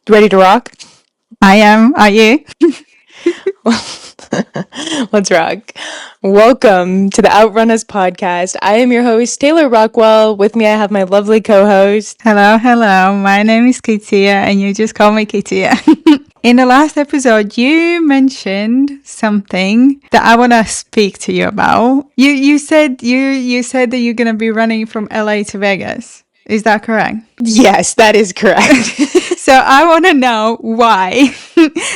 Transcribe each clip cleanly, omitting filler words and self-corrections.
Ready to rock? I am. Are you? Let's rock. Welcome to the OutRun Us Podcast. I am your host, Taylor Rockwell. With me, I have my lovely co-host. Hello. My name is Katia, and you just call me Katia. In the last episode, you mentioned something that I want to speak to you about. You said that you're gonna be running from LA to Vegas. Is that correct? Yes, that is correct. So I want to know why.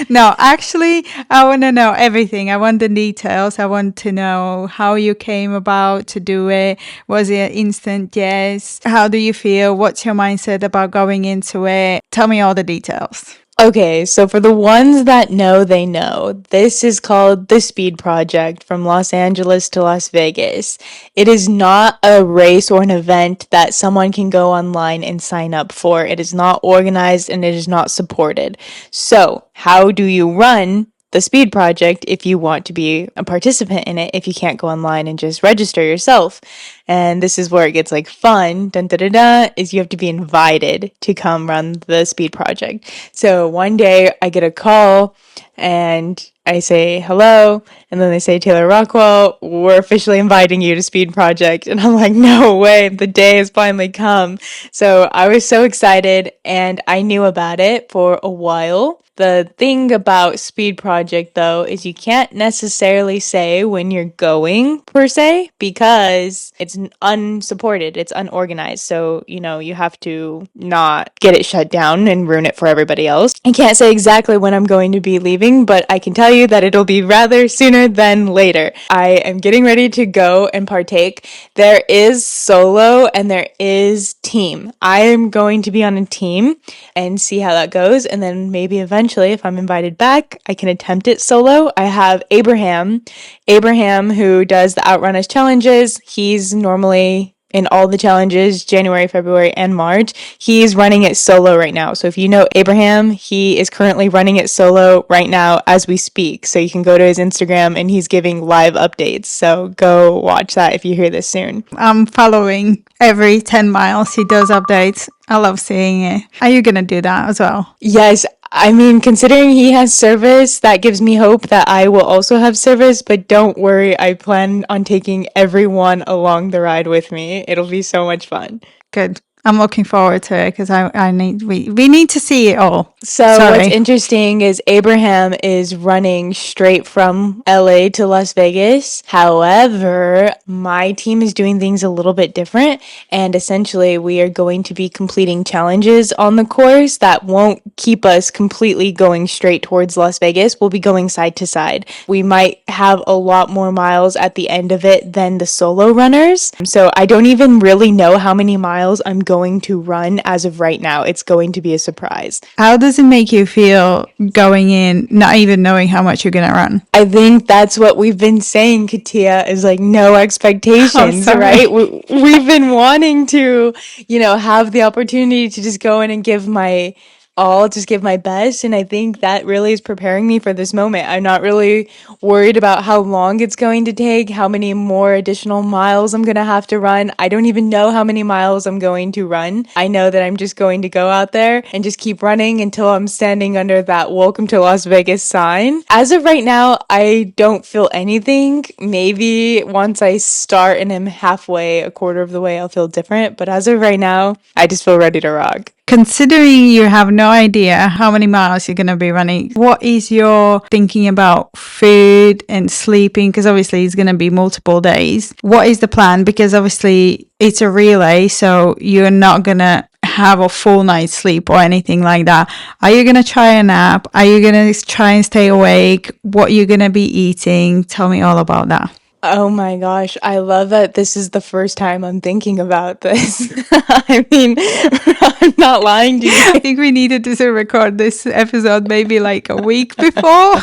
No, actually, I want to know everything. I want the details. I want to know how you came about to do it. Was it an instant yes? How do you feel? What's your mindset about going into it? Tell me all the details. Okay, so for the ones that know, they know. This is called the Speed Project from Los Angeles to Las Vegas. It is not a race or an event that someone can go online and sign up for. It is not organized and it is not supported. So, how do you run the Speed Project if you want to be a participant in it, if you can't go online and just register yourself? And this is where it gets like fun, is you have to be invited to come run the Speed Project. So one day I get a call and I say hello, and then they say, Taylor Rockwell, we're officially inviting you to Speed Project. And I'm like, no way, the day has finally come. So I was so excited, and I knew about it for a while. The thing about Speed Project, though, is you can't necessarily say when you're going, per se, because it's unsupported, it's unorganized. So, you have to not get it shut down and ruin it for everybody else. I can't say exactly when I'm going to be leaving, but I can tell you that it'll be rather sooner than later. I am getting ready to go and partake. There is solo and there is team. I am going to be on a team and see how that goes, and then maybe eventually, if I'm invited back, I can attempt it solo. I have Abraham, who does the OutRun Us challenges. He's normally in all the challenges, January, February, and March. He's running it solo right now. So if you know Abraham, he is currently running it solo right now as we speak. So you can go to his Instagram and he's giving live updates. So go watch that if you hear this soon. I'm following every 10 miles. He does updates. I love seeing it. Are you going to do that as well? Yes. I mean, considering he has service, that gives me hope that I will also have service, but don't worry, I plan on taking everyone along the ride with me. It'll be so much fun. Good. I'm looking forward to it because we need to see it all. So what's interesting is Abraham is running straight from LA to Las Vegas. However, my team is doing things a little bit different, and essentially we are going to be completing challenges on the course that won't keep us completely going straight towards Las Vegas. We'll be going side to side. We might have a lot more miles at the end of it than the solo runners. So I don't even really know how many miles I'm going to run as of right now. It's going to be a surprise. How does it make you feel going in, not even knowing how much you're going to run? I think that's what we've been saying, Katia, is like no expectations, right? We've been wanting to, have the opportunity to just go in and give my all, just give my best. And I think that really is preparing me for this moment. I'm not really worried about how long it's going to take, how many more additional miles I'm going to have to run. I don't even know how many miles I'm going to run. I know that I'm just going to go out there and just keep running until I'm standing under that Welcome to Las Vegas sign. As of right now, I don't feel anything. Maybe once I start and am halfway, a quarter of the way, I'll feel different. But as of right now, I just feel ready to rock. Considering you have no idea how many miles you're going to be running, what is your thinking about food and sleeping? Because obviously it's going to be multiple days. What is the plan? Because obviously it's a relay, so you're not going to have a full night's sleep or anything like that. Are you going to try a nap? Are you going to try and stay awake? What are you going to be eating? Tell me all about that. Oh my gosh, I love that this is the first time I'm thinking about this. I mean, I'm not lying to you. I think we needed to record this episode maybe like a week before.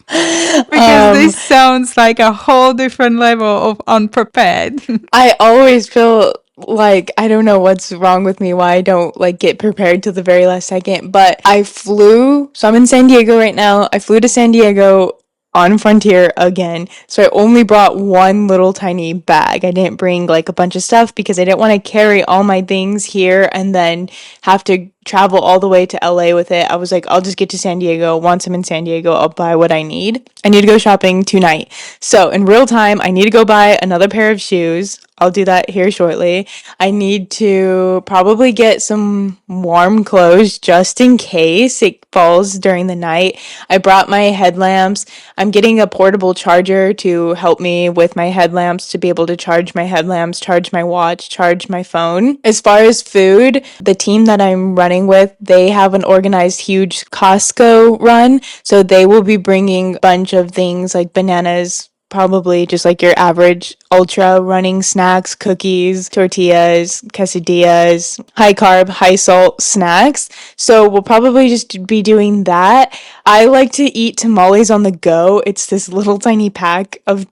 Because this sounds like a whole different level of unprepared. I always feel like, I don't know what's wrong with me, why I don't get prepared till the very last second, but so I'm in San Diego right now. I flew to San Diego on Frontier again, so I only brought one little tiny bag. I didn't bring a bunch of stuff because I didn't want to carry all my things here and then have to travel all the way to LA with it. I was like, I'll just get to San Diego. Once I'm in San Diego, I'll buy what I need. I need to go shopping tonight. So in real time, I need to go buy another pair of shoes. I'll do that here shortly. I need to probably get some warm clothes just in case it falls during the night. I brought my headlamps. I'm getting a portable charger to help me with my headlamps, to be able to charge my headlamps, charge my watch, charge my phone. As far as food, the team that I'm running with, they have an organized huge Costco run. So they will be bringing a bunch of things like bananas, probably just like your average ultra running snacks, cookies, tortillas, quesadillas, high carb, high salt snacks. So we'll probably just be doing that. I like to eat tamales on the go. It's this little tiny pack of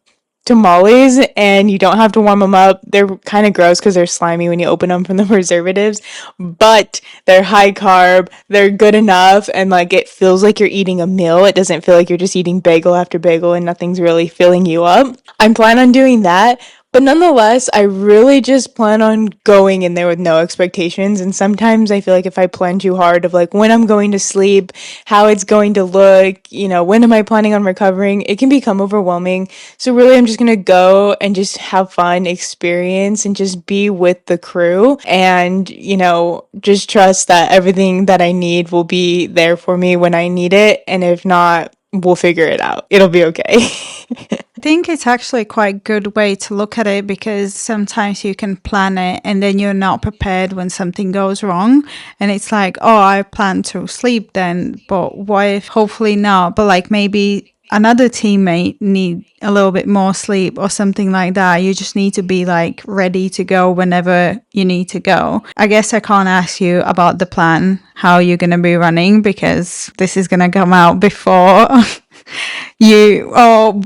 tamales, and you don't have to warm them up. They're kind of gross because they're slimy when you open them from the preservatives, but they're high carb, they're good enough, and like it feels like you're eating a meal. It doesn't feel like you're just eating bagel after bagel and nothing's really filling you up. I'm planning on doing that. But nonetheless, I really just plan on going in there with no expectations. And sometimes I feel like if I plan too hard of like when I'm going to sleep, how it's going to look, when am I planning on recovering, it can become overwhelming. So really, I'm just going to go and just have fun, experience, and just be with the crew and, just trust that everything that I need will be there for me when I need it. And if not, we'll figure it out. It'll be okay. I think it's actually quite a good way to look at it, because sometimes you can plan it and then you're not prepared when something goes wrong. And it's like, oh, I plan to sleep then, but what if hopefully not? But like maybe another teammate need a little bit more sleep or something like that. You just need to be like ready to go whenever you need to go. I guess I can't ask you about the plan, how you're going to be running, because this is going to come out before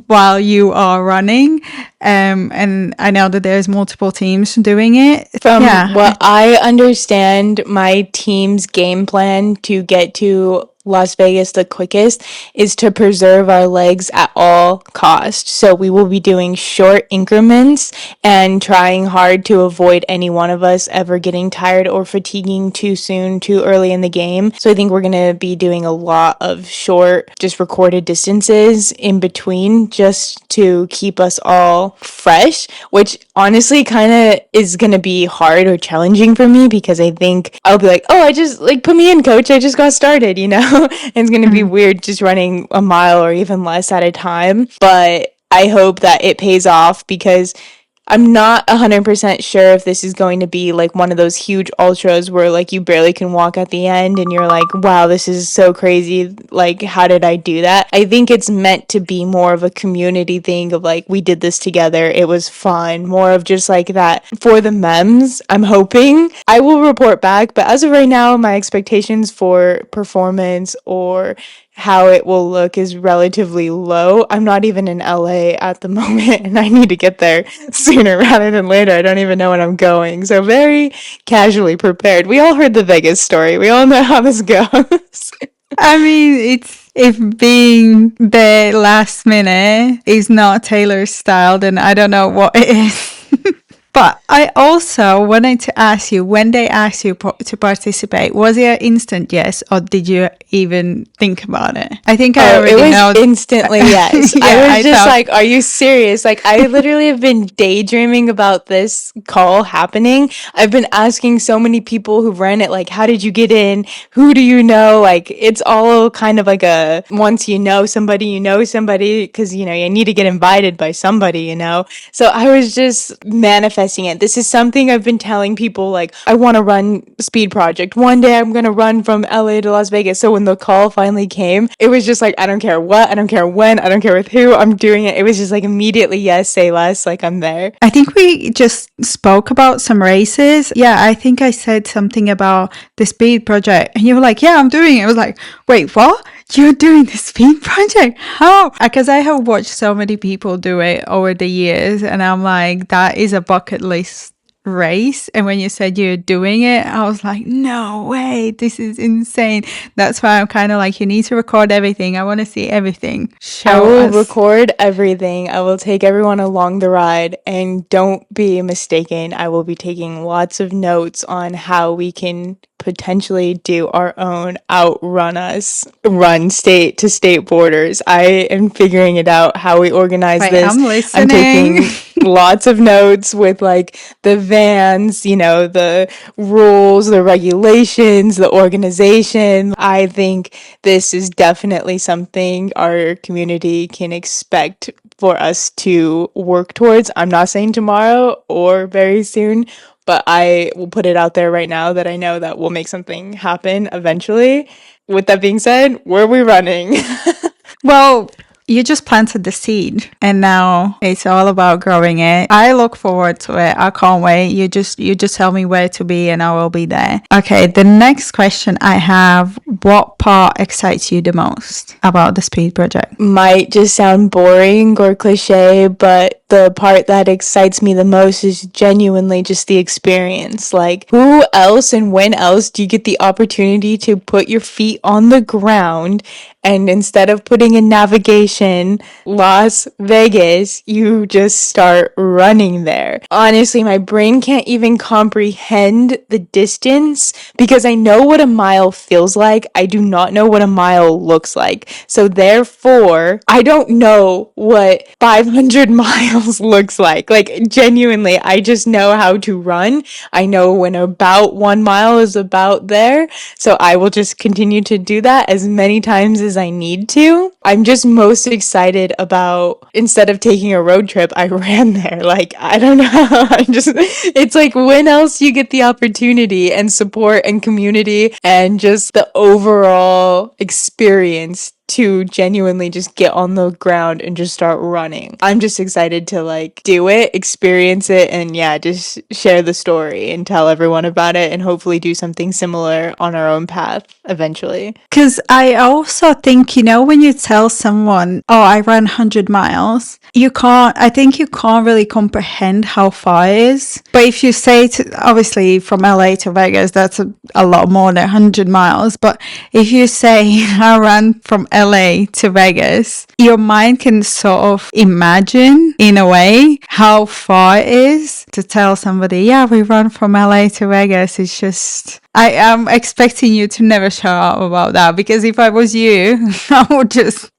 while you are running. And I know that there's multiple teams doing it. From what I understand, my team's game plan to get to Las Vegas the quickest is to preserve our legs at all costs. So we will be doing short increments and trying hard to avoid any one of us ever getting tired or fatiguing too soon, too early in the game. So I think we're going to be doing a lot of short, just recorded distances in between, just to keep us all fresh, which honestly kind of is going to be hard or challenging for me, because I think I'll be like, oh, I just like put me in, coach. I just got started, and it's going to be weird just running a mile or even less at a time. But I hope that it pays off, because I'm not 100% sure if this is going to be like one of those huge ultras where like you barely can walk at the end and you're like, wow, this is so crazy. Like, how did I do that? I think it's meant to be more of a community thing of like, we did this together. It was fun. More of just like that for the memes. I'm hoping I will report back. But as of right now, my expectations for performance or how it will look is relatively low. I'm not even in LA at the moment, and I need to get there sooner rather than later. I don't even know when I'm going. So very casually prepared. We all heard the Vegas story. We all know how this goes. I mean, if being there last minute is not Taylor's style, then I don't know what it is. But I also wanted to ask you, when they asked you to participate, was it an instant yes, or did you even think about it? I think I already know. It was instantly yes. I was just like, are you serious? Like, I literally have been daydreaming about this call happening. I've been asking so many people who ran it, like, how did you get in? Who do you know? Like, it's all kind of like a, once you know somebody, because, you need to get invited by somebody, So I was just manifesting it. This is something I've been telling people, like, I want to run Speed Project. One day I'm going to run from LA to Las Vegas. So when the call finally came, it was just like, I don't care what, I don't care when, I don't care with who, I'm doing it. It was just like immediately, yes, say less, like I'm there. I think we just spoke about some races. Yeah, I think I said something about the Speed Project and you were like, yeah, I'm doing it. I was like, wait, what? You're doing the Speed Project? How? Because I have watched so many people do it over the years and I'm like, that is a bucket list race. And when you said you're doing it, I was like, no way, this is insane. That's why I'm kind of like, you need to record everything. I want to see everything. I Show will us. record everything. I will take everyone along the ride, and don't be mistaken, I will be taking lots of notes on how we can potentially do our own outrun us run state to state borders. I am figuring it out how we organize Wait, this. I'm I'm listening. taking lots of notes with like the vans, the rules, the regulations, the organization. I think this is definitely something our community can expect for us to work towards. I'm not saying tomorrow or very soon, but I will put it out there right now that I know that we'll make something happen eventually. With that being said, where are we running? Well, you just planted the seed and now it's all about growing it. I look forward to it. I can't wait. You just tell me where to be and I will be there. Okay, the next question I have, what part excites you the most about the speed project? Might just sound boring or cliche, but the part that excites me the most is genuinely just the experience. Like, who else and when else do you get the opportunity to put your feet on the ground, and instead of putting in navigation, Las Vegas, you just start running there? Honestly, my brain can't even comprehend the distance because I know what a mile feels like. I do not know what a mile looks like. So therefore, I don't know what 500 miles looks like. Like, genuinely, I just know how to run. I know when about 1 mile is about there. So I will just continue to do that as many times as I need to. I'm just most excited about, instead of taking a road trip, I ran there. Like, I don't know. It's like, when else you get the opportunity and support and community and just the overall experience to genuinely just get on the ground and just start running. I'm just excited to like do it, experience it, and yeah, just share the story and tell everyone about it and hopefully do something similar on our own path eventually. Because I also think, when you tell someone, oh, I ran 100 miles, I think you can't really comprehend how far it is. But if you say, obviously from LA to Vegas, that's a lot more than 100 miles. But if you say, I ran from LA to Vegas, your mind can sort of imagine, in a way, how far it is to tell somebody, yeah, we run from LA to Vegas. It's just, I am expecting you to never shut up about that, because if I was you, I would just,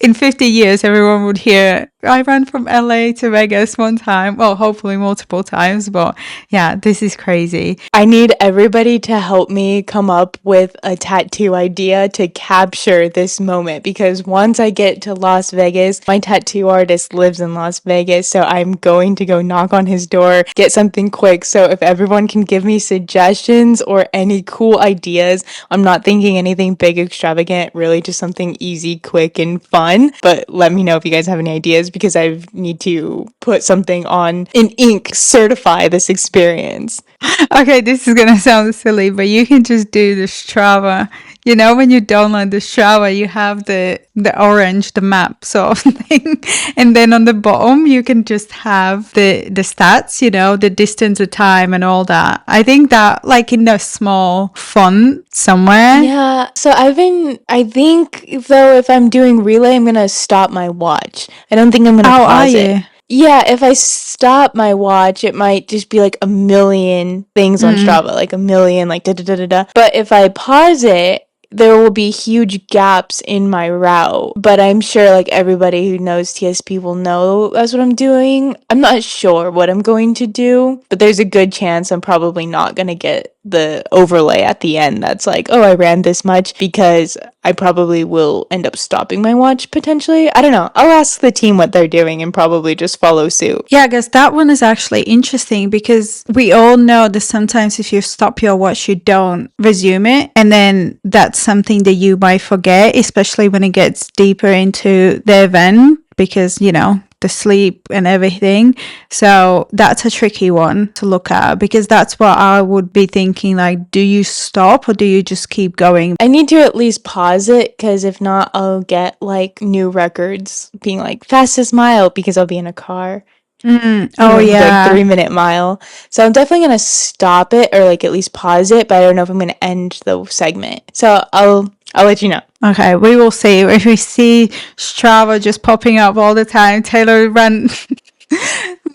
in 50 years, everyone would hear, I ran from LA to Vegas one time. Well, hopefully multiple times, but yeah, this is crazy. I need everybody to help me come up with a tattoo idea to capture this moment, because once I get to Las Vegas, my tattoo artist lives in Las Vegas, so I'm going to go knock on his door, get something quick. So if everyone can give me suggestions or any cool ideas, I'm not thinking anything big, extravagant, really just something easy, quick, and fun. But let me know if you guys have any ideas, because I need to put something on in ink, certify this experience. Okay, this is gonna sound silly, but you can just do the Strava. When you download the Strava, you have the orange, the map sort of thing. And then on the bottom, you can just have the stats, the distance, the time and all that. I think that like in a small font somewhere. Yeah, so I think though, if I'm doing relay, I'm gonna stop my watch. I don't think I'm gonna How are pause it. you? Yeah, if I stop my watch, it might just be like a million things on Strava, like a million, like da da da da da. But if I pause it, there will be huge gaps in my route. But I'm sure like everybody who knows TSP will know that's what I'm doing. I'm not sure what I'm going to do, but there's a good chance I'm probably not gonna get the overlay at the end that's like, oh, I ran this much, because I probably will end up stopping my watch potentially. I don't know. I'll ask the team what they're doing and probably just follow suit. Yeah, I guess that one is actually interesting, because we all know that sometimes if you stop your watch, you don't resume it. And then that's something that you might forget, especially when it gets deeper into the event, because, the sleep and everything. So that's a tricky one to look at, because that's what I would be thinking, like, do you stop or do you just keep going? I need to at least pause it, because if not, I'll get like new records being like fastest mile, because I'll be in a car Oh, Like yeah. 3-minute mile. So I'm definitely gonna stop it or like at least pause it, but I don't know if I'm gonna end the segment. So I'll let you know. Okay, we will see. If we see Strava just popping up all the time, Taylor ran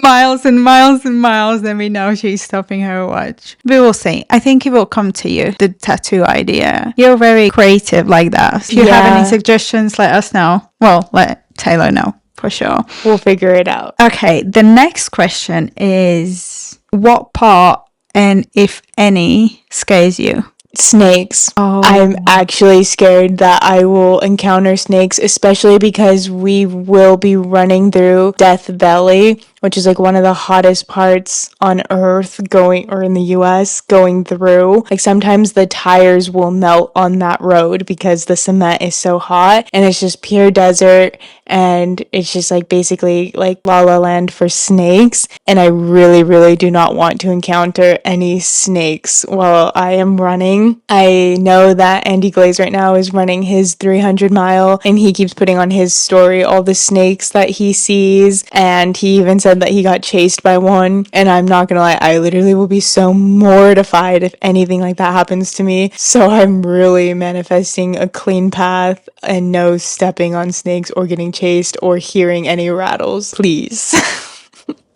miles and miles and miles, then we know she's stopping her watch. We will see. I think it will come to you, the tattoo idea. You're very creative like that. If you have any suggestions, let us know. Well, let Taylor know for sure. We'll figure it out. Okay, the next question is what part, and if any, scares you? Snakes. Oh. I'm actually scared that I will encounter snakes, especially because we will be running through Death Valley, which is like one of the hottest parts on earth or in the US going through. Like sometimes the tires will melt on that road because the cement is so hot and it's just pure desert and it's just like basically like La La Land for snakes. And I really, really do not want to encounter any snakes while I am running. I know that Andy Glaze right now is running his 300 mile and he keeps putting on his story all the snakes that he sees, and he even said that he got chased by one. And I'm not gonna lie, I literally will be so mortified if anything like that happens to me. So I'm really manifesting a clean path and no stepping on snakes or getting chased or hearing any rattles, please.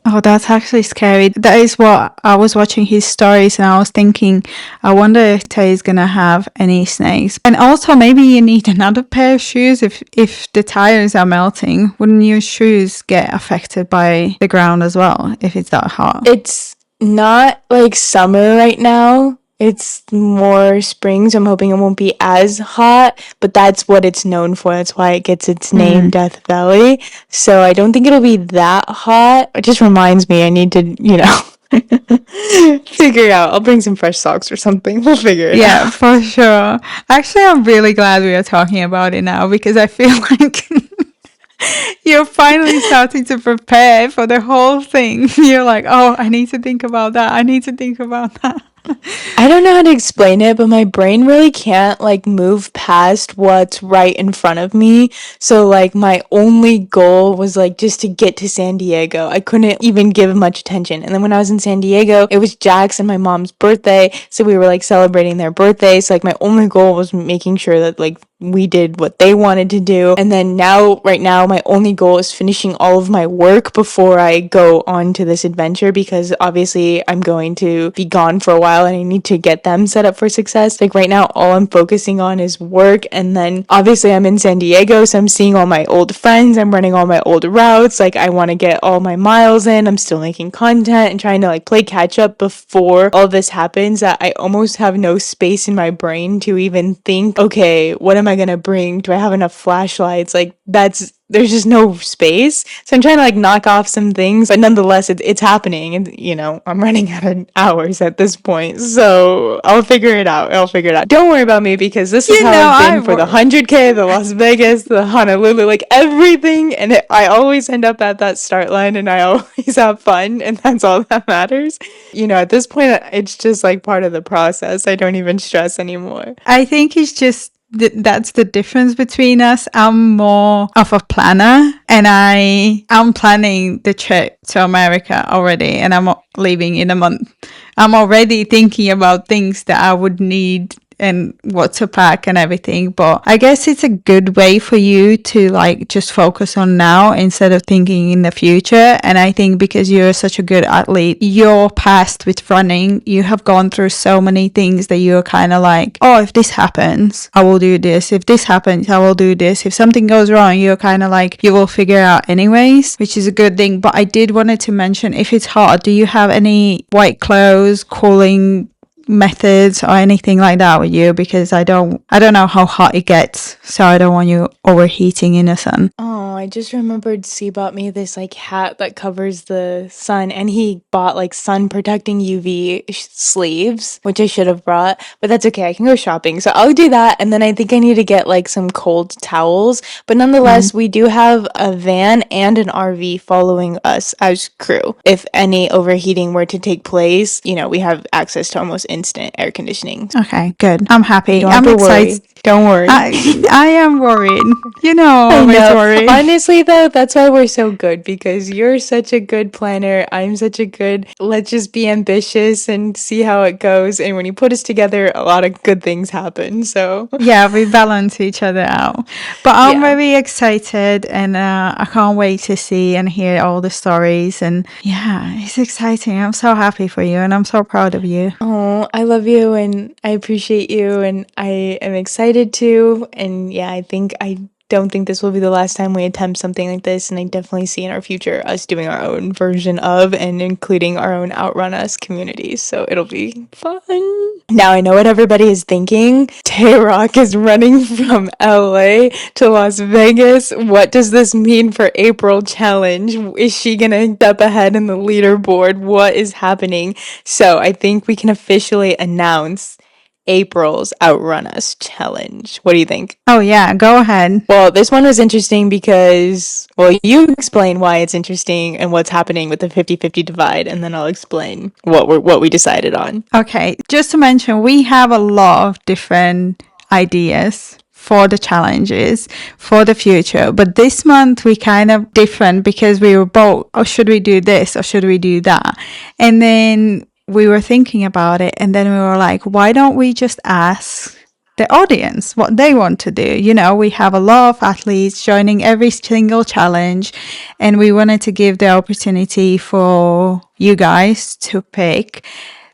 Oh, that's actually scary. That is what I was watching his stories and I was thinking, I wonder if Tay's gonna have any snakes. And also maybe you need another pair of shoes if the tires are melting. Wouldn't your shoes get affected by the ground as well if it's that hot? It's not like summer right now. It's more spring, so I'm hoping it won't be as hot, but that's what it's known for. That's why it gets its name, Death Valley. So I don't think it'll be that hot. It just reminds me I need to, figure it out. I'll bring some fresh socks or something. We'll figure it out. Yeah, for sure. Actually, I'm really glad we are talking about it now because I feel like you're finally starting to prepare for the whole thing. You're like, oh, I need to think about that. I need to think about that. I don't know how to explain it, but my brain really can't like move past what's right in front of me. So like my only goal was like just to get to San Diego. I couldn't even give much attention. And then when I was in San Diego, it was Jack's and my mom's birthday. So we were like celebrating their birthday. So like my only goal was making sure that like we did what they wanted to do. And then right now, my only goal is finishing all of my work before I go on to this adventure, because obviously I'm going to be gone for a while and I need to get them set up for success. Like right now, all I'm focusing on is work. And then obviously I'm in San Diego, so I'm seeing all my old friends. I'm running all my old routes. Like I want to get all my miles in. I'm still making content and trying to like play catch up before all this happens, that I almost have no space in my brain to even think, okay, what am I gonna bring? Do I have enough flashlights? Like there's just no space. So I'm trying to like knock off some things, but nonetheless it's happening, and I'm running out of hours at this point. So I'll figure it out. Don't worry about me, because this is how I've been for the 100K, the Las Vegas, the Honolulu, like everything, and I always end up at that start line and I always have fun, and that's all that matters. At this point it's just like part of the process. I don't even stress anymore. I think it's just that's the difference between us. I'm more of a planner, and I'm planning the trip to America already, and I'm leaving in a month. I'm already thinking about things that I would need and what to pack and everything. But I guess it's a good way for you to like just focus on now instead of thinking in the future. And I think because you're such a good athlete, your past with running, you have gone through so many things that you're kind of like, oh, if this happens, I will do this. If this happens, I will do this. If something goes wrong, you're kind of like, you will figure it out anyways, which is a good thing. But I did wanted to mention, if it's hot, do you have any white clothes, cooling methods or anything like that with you? Because I don't know how hot it gets, so I don't want you overheating in the sun. Oh, I just remembered C bought me this like hat that covers the sun, and he bought like sun protecting UV sleeves, which I should have brought, but that's okay. I can go shopping. So I'll do that, and then I think I need to get like some cold towels. But nonetheless, we do have a van and an RV following us as crew. If any overheating were to take place, we have access to almost instant air conditioning. Okay, good. I'm happy. I'm excited. Don't worry. I am worried. You know, I always know. worried. Honestly, though, that's why we're so good, because you're such a good planner. I'm such a good, let's just be ambitious and see how it goes. And when you put us together, a lot of good things happen. So, Yeah, we balance each other out. But I'm yeah. very excited and I can't wait to see and hear all the stories. And yeah, it's exciting. I'm so happy for you and I'm so proud of you. Oh, I love you and I appreciate you and I am excited too. And yeah, I don't think this will be the last time we attempt something like this. And I definitely see in our future us doing our own version of and including our own OutRun Us communities. So it'll be fun. Now I know what everybody is thinking. Tayor is running from LA to Las Vegas. What does this mean for April challenge? Is she gonna step ahead in the leaderboard? What is happening? So I think we can officially announce April's Outrun Us challenge. What do you think? Oh, yeah, go ahead. Well, this one was interesting because, well, you explain why it's interesting and what's happening with the 50-50 divide, and then I'll explain what we decided on. Okay, just to mention, we have a lot of different ideas for the challenges for the future, but this month we kind of different because we were both, oh, should we do this or should we do that? And then we were thinking about it, and then we were like, why don't we just ask the audience what they want to do? You know, we have a lot of athletes joining every single challenge, and we wanted to give the opportunity for you guys to pick.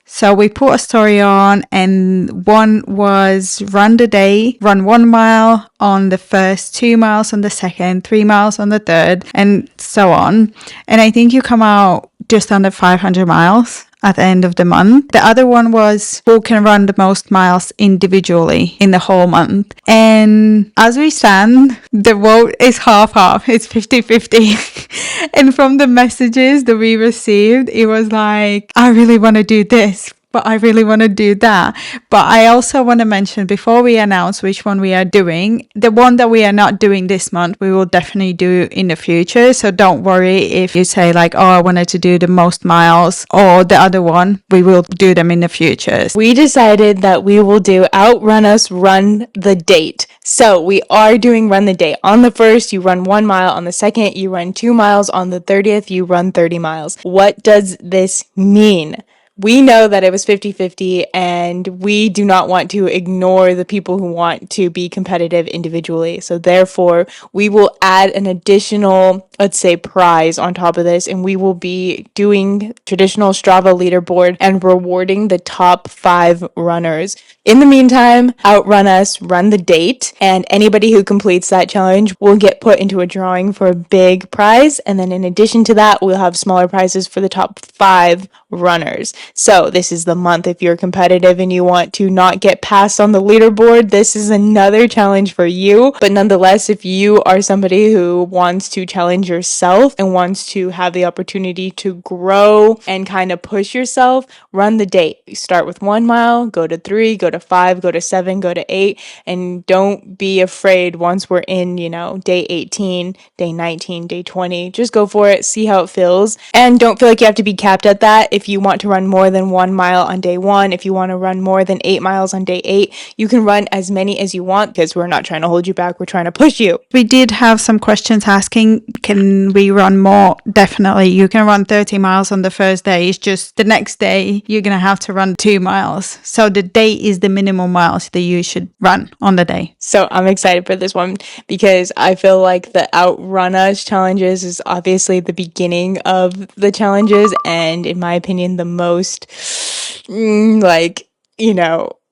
So we put a story on, and one was run the day, run 1 mile on the first, 2 miles on the second, 3 miles on the third, and so on. And I think you come out just under 500 miles at the end of the month. The other one was who can run the most miles individually in the whole month. And as we stand, the vote is half-half. It's 50-50. And from the messages that we received, it was like, I really want to do this, but I really want to do that. But I also want to mention, before we announce which one we are doing, the one that we are not doing this month, we will definitely do in the future. So don't worry if you say like, oh, I wanted to do the most miles, or the other one, we will do them in the future. We decided that we will do Outrun Us Run the Date. So we are doing Run the Date. On the first, you run 1 mile. On the second, you run 2 miles. On the 30th, you run 30 miles. What does this mean? We know that it was 50-50, and we do not want to ignore the people who want to be competitive individually. So therefore, we will add an additional, let's say, prize on top of this, and we will be doing traditional Strava leaderboard and rewarding the top 5 runners. In the meantime, Outrun Us, run the date, and anybody who completes that challenge will get put into a drawing for a big prize. And then in addition to that, we'll have smaller prizes for the top 5 runners. So this is the month. If you're competitive and you want to not get passed on the leaderboard, this is another challenge for you. But nonetheless, if you are somebody who wants to challenge yourself and wants to have the opportunity to grow and kind of push yourself, run the date. You start with 1 mile, go to 3, go to 5, go to 7, go to 8, and don't be afraid once we're in, day 18, day 19, day 20. Just go for it, see how it feels, and don't feel like you have to be capped at that. If you want to run more than 1 mile on day 1, if you want to run more than 8 miles on day 8, you can run as many as you want, because we're not trying to hold you back, we're trying to push you. We did have some questions asking, can we run more? Definitely. You can run 30 miles on the first day. It's just the next day, you're going to have to run 2 miles. So the day is the minimum miles that you should run on the day. So I'm excited for this one because I feel like the Outrun Us challenges is obviously the beginning of the challenges, and in my opinion, the most,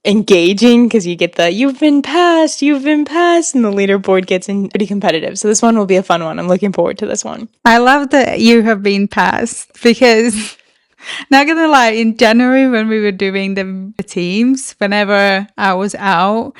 engaging, because you get the you've been passed, and the leaderboard gets in pretty competitive. So this one will be a fun one. I'm looking forward to this one. I love that you have been passed, because not gonna lie, in January when we were doing the teams, whenever I was out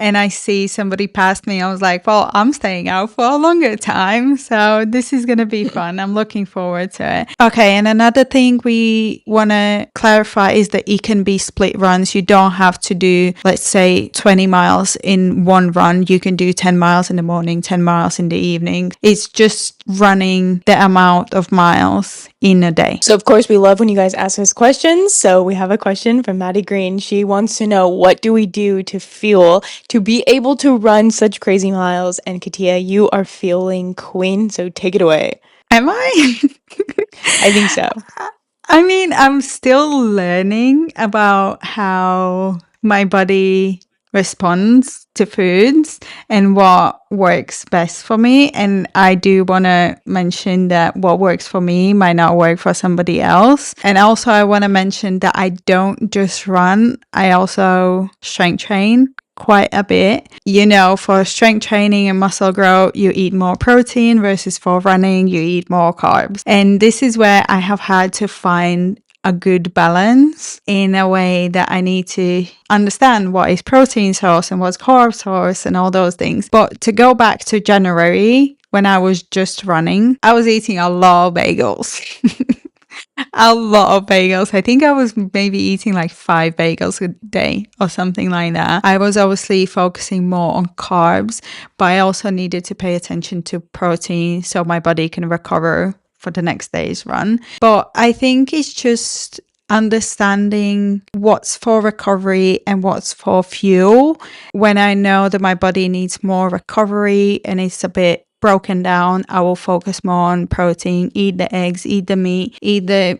and I see somebody pass me, I was like, well, I'm staying out for a longer time. So this is going to be fun. I'm looking forward to it. Okay. And another thing we want to clarify is that it can be split runs. You don't have to do, let's say, 20 miles in one run. You can do 10 miles in the morning, 10 miles in the evening. It's just running the amount of miles in a day. So, of course, we love when you guys ask us questions. So, we have a question from Maddie Green. She wants to know, what do we do to fuel to be able to run such crazy miles? And Katia, you are fueling queen, so take it away. Am I? I think so. I mean, I'm still learning about how my body responds to foods and what works best for me. And I do want to mention that what works for me might not work for somebody else. And also, I want to mention that I don't just run, I also strength train quite a bit. You know, for strength training and muscle growth, you eat more protein versus for running, you eat more carbs. And this is where I have had to find a good balance in a way that I need to understand what is protein source and what's carb source and all those things. But to go back to January, when I was just running, I was eating a lot of bagels. A lot of bagels. I think I was maybe eating like 5 bagels a day or something like that. I was obviously focusing more on carbs, but I also needed to pay attention to protein so my body can recover for the next day's run. But I think it's just understanding what's for recovery and what's for fuel. When I know that my body needs more recovery and it's a bit broken down, I will focus more on protein, eat the eggs, eat the meat, eat the,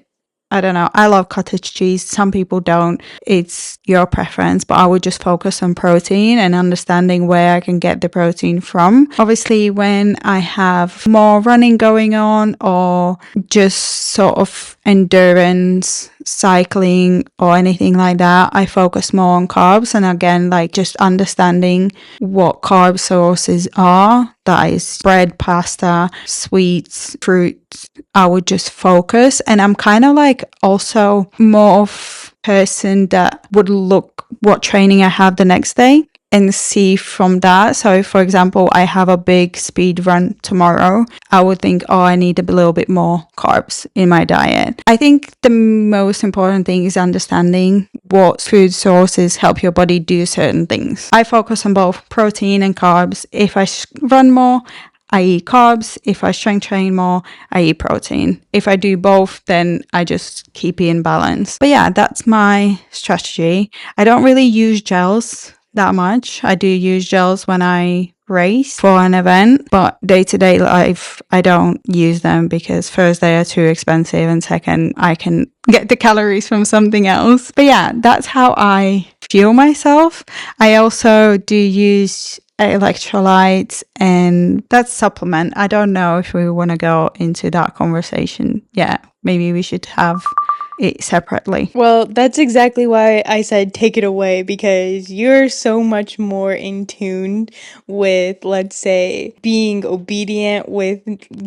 I don't know, I love cottage cheese. Some people don't. It's your preference, but I would just focus on protein and understanding where I can get the protein from. Obviously, when I have more running going on or just sort of endurance, cycling or anything like that, I focus more on carbs. And again, like just understanding what carb sources are. That is bread, pasta, sweets, fruits. I would just focus. And I'm kind of like also more of a person that would look what training I have the next day and see from that. So, for example, I have a big speed run tomorrow. I would think, oh, I need a little bit more carbs in my diet. I think the most important thing is understanding what food sources help your body do certain things. I focus on both protein and carbs. If I run more, I eat carbs. If I strength train more, I eat protein. If I do both, then I just keep it in balance. But yeah, that's my strategy. I don't really use gels that much. I do use gels when I race for an event, but day-to-day life, I don't use them because first, they are too expensive, and second, I can get the calories from something else. But yeah, that's how I fuel myself. I also do use electrolytes, and that's supplement. I don't know if we want to go into that conversation. Yeah, maybe we should have it separately. Well, that's exactly why I said take it away, because you're so much more in tune with, let's say, being obedient with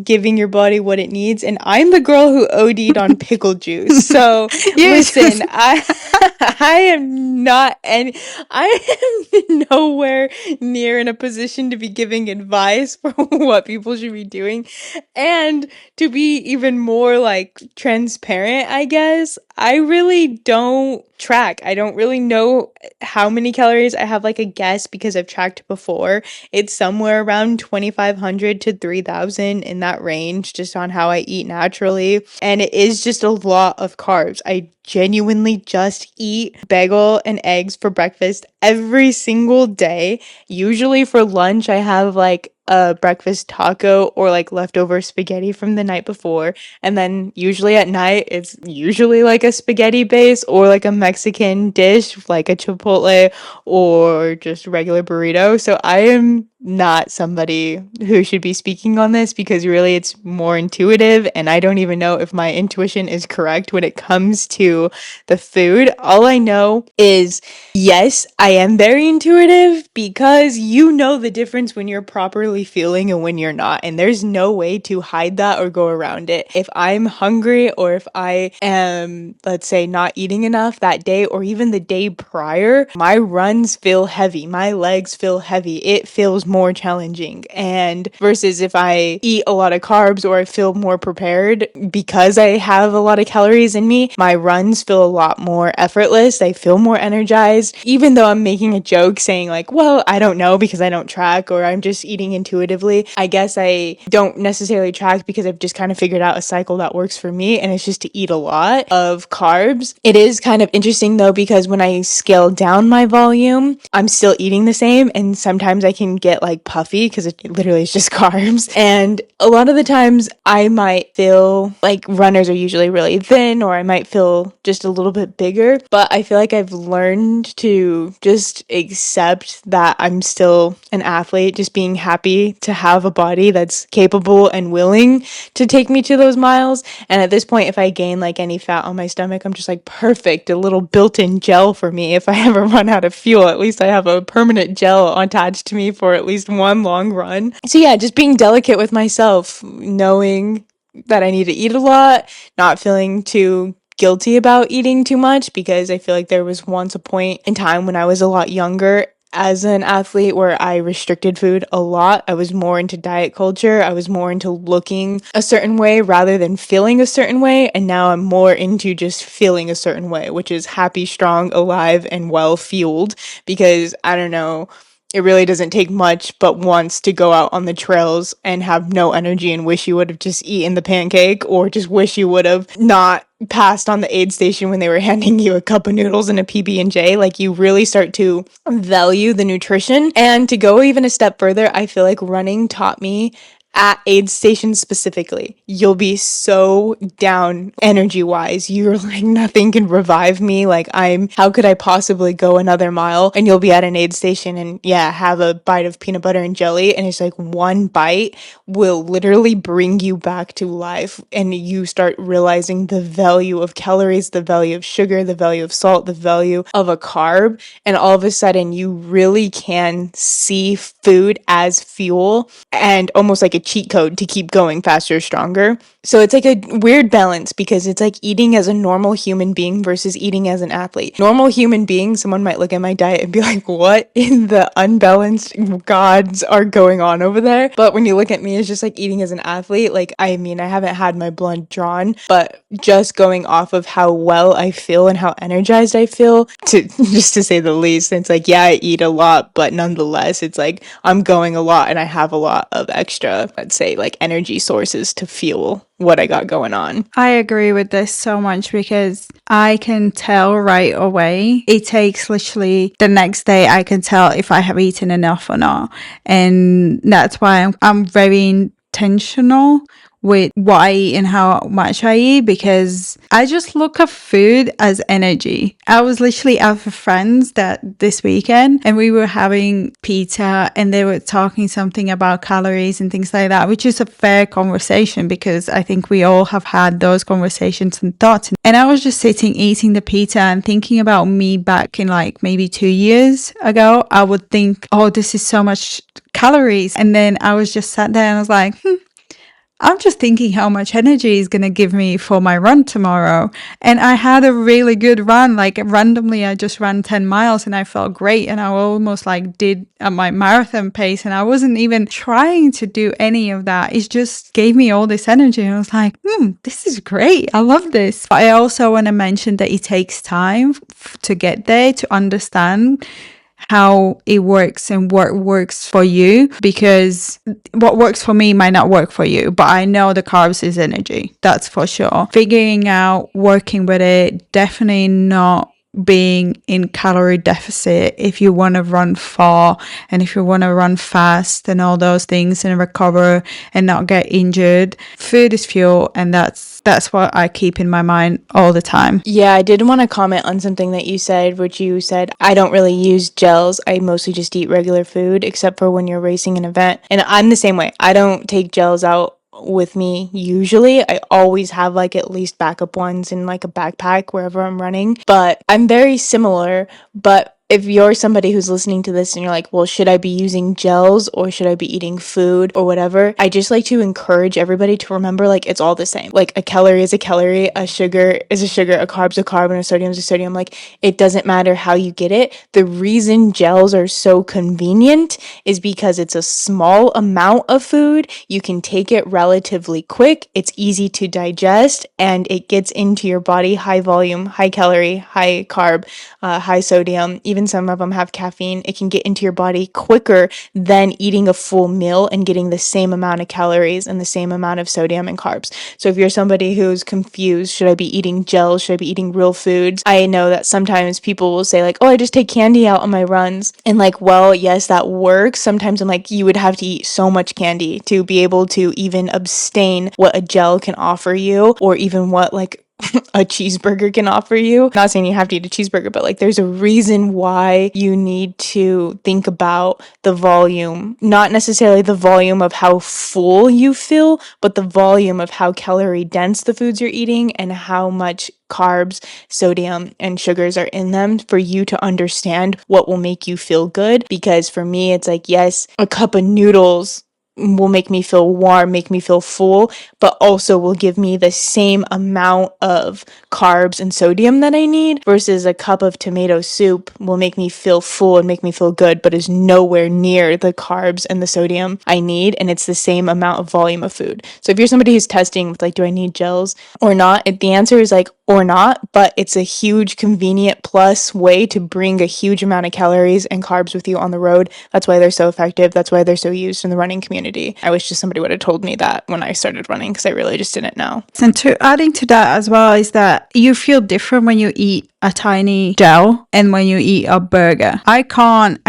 giving your body what it needs. And I'm the girl who OD'd on pickle juice. So listen, I am not any, I am nowhere near in a position to be giving advice for what people should be doing. And to be even more like transparent, I guess, I really don't track. I don't really know how many calories. I have like a guess because I've tracked before. It's somewhere around 2,500 to 3,000 in that range, just on how I eat naturally. And it is just a lot of carbs. I genuinely just eat bagel and eggs for breakfast every single day. Usually for lunch, I have like a breakfast taco or like leftover spaghetti from the night before. And then usually at night, it's usually like a spaghetti base or like a Mexican dish, like a chipotle or just regular burrito. So I am not somebody who should be speaking on this, because really it's more intuitive, and I don't even know if my intuition is correct when it comes to the food. All I know is, yes, I am very intuitive, because you know the difference when you're properly feeling and when you're not, and there's no way to hide that or go around it. If I'm hungry, or if I am, let's say, not eating enough that day or even the day prior, my runs feel heavy, my legs feel heavy, it feels more challenging. And versus if I eat a lot of carbs or I feel more prepared because I have a lot of calories in me, my runs feel a lot more effortless. I feel more energized, even though I'm making a joke saying like, well, I don't know because I don't track, or I'm just eating intuitively. I guess I don't necessarily track because I've just kind of figured out a cycle that works for me, and it's just to eat a lot of carbs. It is kind of interesting though, because when I scale down my volume, I'm still eating the same, and sometimes I can get like puffy because it literally is just carbs. And a lot of the times I might feel like runners are usually really thin, or I might feel just a little bit bigger, but I feel like I've learned to just accept that I'm still an athlete, just being happy to have a body that's capable and willing to take me to those miles. And at this point, if I gain like any fat on my stomach, I'm just like, perfect, a little built-in gel for me. If I ever run out of fuel, at least I have a permanent gel attached to me for at least one long run. So yeah, just being delicate with myself, knowing that I need to eat a lot, not feeling too guilty about eating too much, because I feel like there was once a point in time when I was a lot younger as an athlete where I restricted food a lot. I was more into diet culture. I was more into looking a certain way rather than feeling a certain way. And now I'm more into just feeling a certain way, which is happy, strong, alive, and well fueled, because I don't know, it really doesn't take much but once to go out on the trails and have no energy and wish you would have just eaten the pancake, or just wish you would have not passed on the aid station when they were handing you a cup of noodles and a PB&J. Like, you really start to value the nutrition. And to go even a step further, I feel like running taught me at aid stations specifically, you'll be so down energy wise. You're like, nothing can revive me. Like, how could I possibly go another mile? And you'll be at an aid station and yeah, have a bite of peanut butter and jelly. And it's like one bite will literally bring you back to life. And you start realizing the value of calories, the value of sugar, the value of salt, the value of a carb. And all of a sudden you really can see food as fuel and almost like a cheat code to keep going faster, stronger. So it's like a weird balance, because it's like eating as a normal human being versus eating as an athlete. Normal human being, someone might look at my diet and be like, what in the unbalanced gods are going on over there? But when you look at me, it's just like eating as an athlete. Like, I mean, I haven't had my blood drawn, but just going off of how well I feel and how energized I feel, to just to say the least, it's like, yeah, I eat a lot, but nonetheless, it's like I'm going a lot and I have a lot of extra, let's say, like energy sources to fuel what I got going on. I agree with this so much, because I can tell right away. It takes literally the next day, I can tell if I have eaten enough or not. And that's why I'm very intentional with what I eat and how much I eat, because I just look at food as energy. I was literally out with friends this weekend, and we were having pizza, and they were talking something about calories and things like that, which is a fair conversation, because I think we all have had those conversations and thoughts. And I was just sitting eating the pizza and thinking about me back in like maybe 2 years ago. I would think, oh, this is so much calories. And then I was just sat there and I was like, I'm just thinking how much energy is going to give me for my run tomorrow. And I had a really good run. Like, randomly, I just ran 10 miles and I felt great. And I almost like did at my marathon pace. And I wasn't even trying to do any of that. It just gave me all this energy. And I was like, this is great. I love this. But I also want to mention that it takes time to get there, to understand how it works and what works for you, because what works for me might not work for you. But I know the carbs is energy, that's for sure. Figuring out, working with it, definitely not being in calorie deficit if you want to run far and if you want to run fast and all those things and recover and not get injured. Food is fuel, and that's what I keep in my mind all the time. Yeah, I did want to comment on something that you said, which you said, I don't really use gels. I mostly just eat regular food, except for when you're racing an event. And I'm the same way. I don't take gels out with me usually. I always have like at least backup ones in like a backpack wherever I'm running. But I'm very similar, but if you're somebody who's listening to this and you're like, well, should I be using gels or should I be eating food or whatever? I just like to encourage everybody to remember, like, it's all the same. Like, a calorie is a calorie, a sugar is a sugar, a carb's a carb, and a sodium is a sodium. Like, it doesn't matter how you get it. The reason gels are so convenient is because it's a small amount of food. You can take it relatively quick. It's easy to digest and it gets into your body high volume, high calorie, high carb, high sodium. Even some of them have caffeine. It can get into your body quicker than eating a full meal and getting the same amount of calories and the same amount of sodium and carbs. So if you're somebody who's confused, should I be eating gels? Should I be eating real foods? I know that sometimes people will say like, oh, I just take candy out on my runs. And like, well, yes, that works. Sometimes I'm like, you would have to eat so much candy to be able to even abstain what a gel can offer you, or even what like a cheeseburger can offer you. Not saying you have to eat a cheeseburger, but like there's a reason why you need to think about the volume, not necessarily the volume of how full you feel, but the volume of how calorie dense the foods you're eating and how much carbs, sodium, and sugars are in them for you to understand what will make you feel good. Because for me, it's like, yes, a cup of noodles will make me feel warm, make me feel full, but also will give me the same amount of carbs and sodium that I need, versus a cup of tomato soup will make me feel full and make me feel good, but is nowhere near the carbs and the sodium I need, and it's the same amount of volume of food. So if you're somebody who's testing with like, do I need gels or not? The answer is like, or not, but it's a huge convenient plus way to bring a huge amount of calories and carbs with you on the road. That's why they're so effective. That's why they're so used in the running community. I wish just somebody would have told me that when I started running, because I really just didn't know. And to adding to that as well is that you feel different when you eat a tiny gel and when you eat a burger. I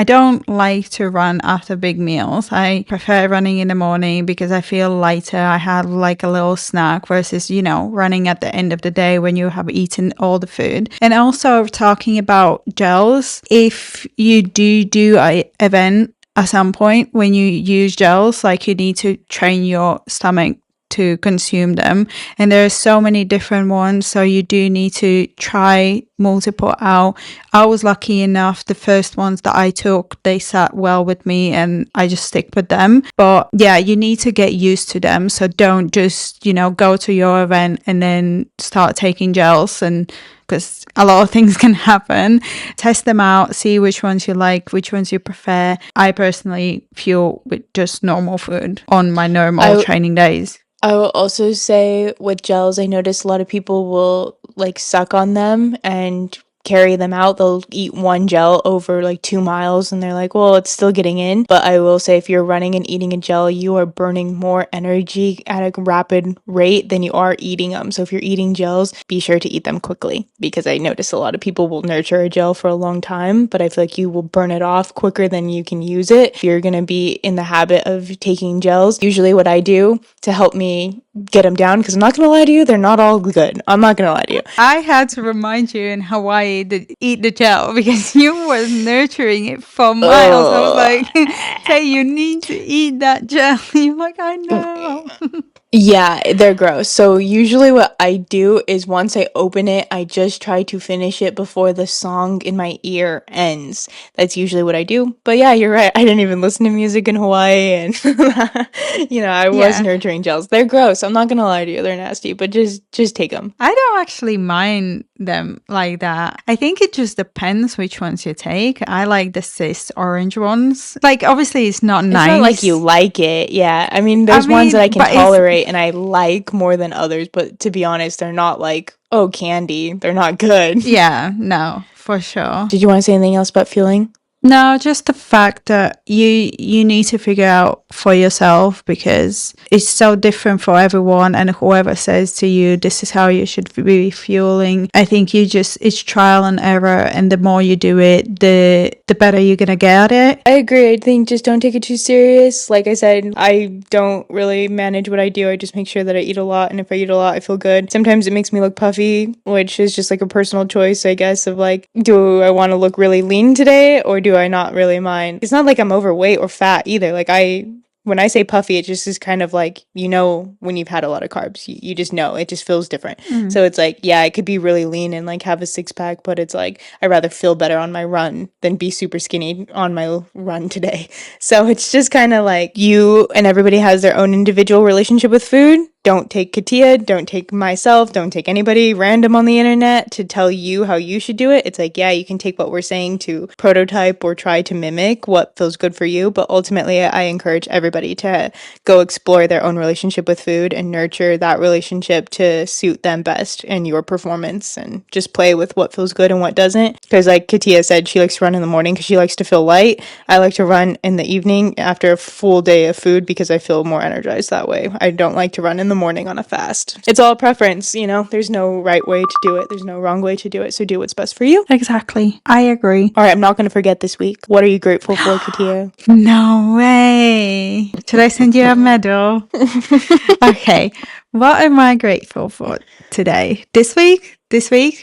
don't like to run after big meals. I prefer running in the morning because I feel lighter. I have like a little snack versus, running at the end of the day when you have eaten all the food. And also talking about gels, if you do a event at some point when you use gels, like you need to train your stomach to consume them, and there are so many different ones, so you do need to try multiple out. I was lucky enough, the first ones that I took, they sat well with me and I just stick with them. But yeah, you need to get used to them, so don't just go to your event and then start taking gels, and because a lot of things can happen. Test them out, see which ones you like, which ones you prefer. I personally fuel with just normal food on my normal training days. I will also say with gels, I notice a lot of people will like suck on them and carry them out. They'll eat one gel over like 2 miles and they're like, well, it's still getting in. But I will say if you're running and eating a gel, you are burning more energy at a rapid rate than you are eating them. So if you're eating gels, be sure to eat them quickly, because I notice a lot of people will nurture a gel for a long time, but I feel like you will burn it off quicker than you can use it. If you're going to be in the habit of taking gels, usually what I do to help me get them down, because I'm not going to lie to you, they're not all good. I'm not going to lie to you. I had to remind you in Hawaii to eat the gel because you were nurturing it for miles. I was like, hey, you need to eat that gel. You're like, I know. Yeah, they're gross. So usually what I do is once I open it, I just try to finish it before the song in my ear ends. That's usually what I do. But yeah, you're right. I didn't even listen to music in Hawaii, and I was nurturing gels. They're gross. I'm not gonna lie to you. They're nasty, but just take them. I don't actually mind them like that. I think it just depends which ones you take. I like the cis orange ones. Like, obviously it's not nice. It's not like you like it. Yeah. I mean, there's ones that I can tolerate and I like more than others, but to be honest, they're not like, oh, candy. They're not good. Yeah, no, for sure. Did you want to say anything else about fueling? No, just the fact that you need to figure out for yourself, because it's so different for everyone, and whoever says to you this is how you should be fueling, I think it's trial and error, and the more you do it, the better you're gonna get at it. I agree. I think just don't take it too serious. Like I said, I don't really manage what I do. I just make sure that I eat a lot, and if I eat a lot, I feel good. Sometimes it makes me look puffy, which is just like a personal choice, I guess, of like, do I want to look really lean today, or do I not really mind? It's not like I'm overweight or fat either. Like, I when I say puffy, it just is kind of like, when you've had a lot of carbs, you just know it just feels different. So it's like, yeah, it could be really lean and like have a 6-pack, but it's like, I'd rather feel better on my run than be super skinny on my run today. So it's just kind of like you and everybody has their own individual relationship with food. Don't take Katia, don't take myself, don't take anybody random on the internet to tell you how you should do it. It's like, yeah, you can take what we're saying to prototype or try to mimic what feels good for you. But ultimately, I encourage everybody to go explore their own relationship with food and nurture that relationship to suit them best and your performance, and just play with what feels good and what doesn't. Because like Katia said, she likes to run in the morning because she likes to feel light. I like to run in the evening after a full day of food because I feel more energized that way. I don't like to run in the morning on a fast. It's all preference, there's no right way to do it, there's no wrong way to do it, so do what's best for you. Exactly. I agree. All right, I'm not going to forget this week. What are you grateful for, Katia? No way. Should I send you a medal? Okay. What am I grateful for today? This week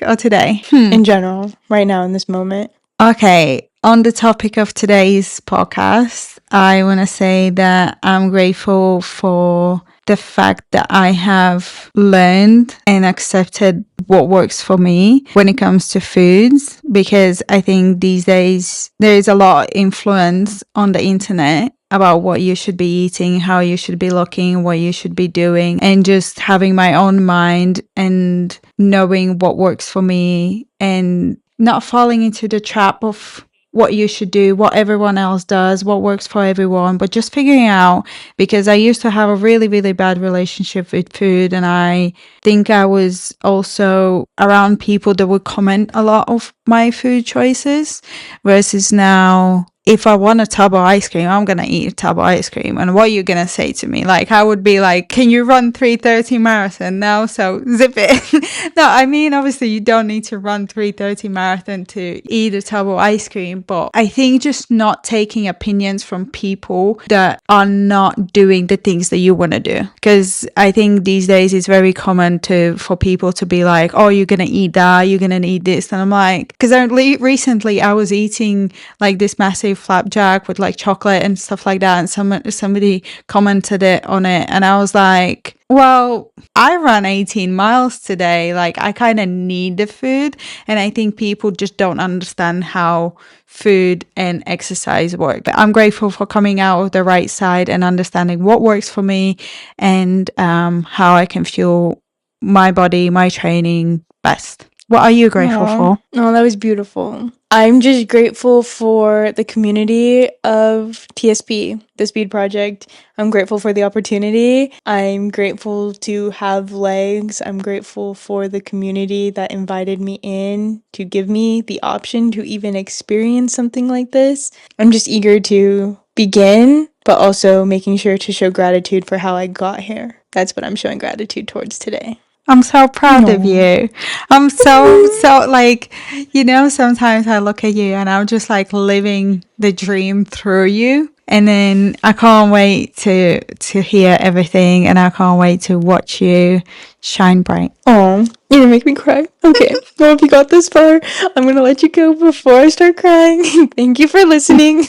or today? In general, right now in this moment. Okay. On the topic of today's podcast, I want to say that I'm grateful for the fact that I have learned and accepted what works for me when it comes to foods, because I think these days there is a lot of influence on the internet about what you should be eating, how you should be looking, what you should be doing, and just having my own mind and knowing what works for me and not falling into the trap of what you should do, what everyone else does, what works for everyone, but just figuring out, because I used to have a really, really bad relationship with food. And I think I was also around people that would comment a lot of my food choices, versus now, if I want a tub of ice cream, I'm going to eat a tub of ice cream. And what are you going to say to me? Like, I would be like, can you run 3:30 marathon now? So zip it. No, I mean, obviously you don't need to run 3:30 marathon to eat a tub of ice cream. But I think just not taking opinions from people that are not doing the things that you want to do. Because I think these days it's very common for people to be like, oh, you're going to eat that, you're going to eat this. And I'm like, because recently I was eating like this massive flapjack with like chocolate and stuff like that, and somebody commented on it, and I was like, well, I ran 18 miles today, like I kind of need the food. And I think people just don't understand how food and exercise work. But I'm grateful for coming out of the right side and understanding what works for me, and how I can fuel my body, my training best. What are you grateful for? Oh, that was beautiful. I'm just grateful for the community of TSP, the Speed Project. I'm grateful for the opportunity. I'm grateful to have legs. I'm grateful for the community that invited me in to give me the option to even experience something like this. I'm just eager to begin, but also making sure to show gratitude for how I got here. That's what I'm showing gratitude towards today. I'm so proud of you. I'm so like, sometimes I look at you and I'm just like living the dream through you. And then I can't wait to hear everything, and I can't wait to watch you shine bright. Oh, you're gonna make me cry. Okay, well, if you got this far, I'm gonna let you go before I start crying. Thank you for listening.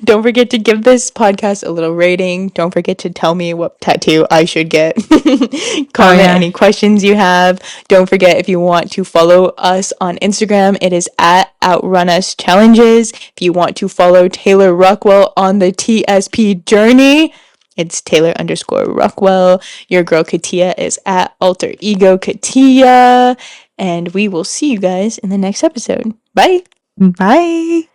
Don't forget to give this podcast a little rating. Don't forget to tell me what tattoo I should get. Comment any questions you have. Don't forget, if you want to follow us on Instagram, it is at OutRun Us Challenges. If you want to follow Taylor Ruckwell on the TSP journey, it's Taylor_Ruckwell. Your girl Katia is at Alter Ego Katia. And we will see you guys in the next episode. Bye. Bye.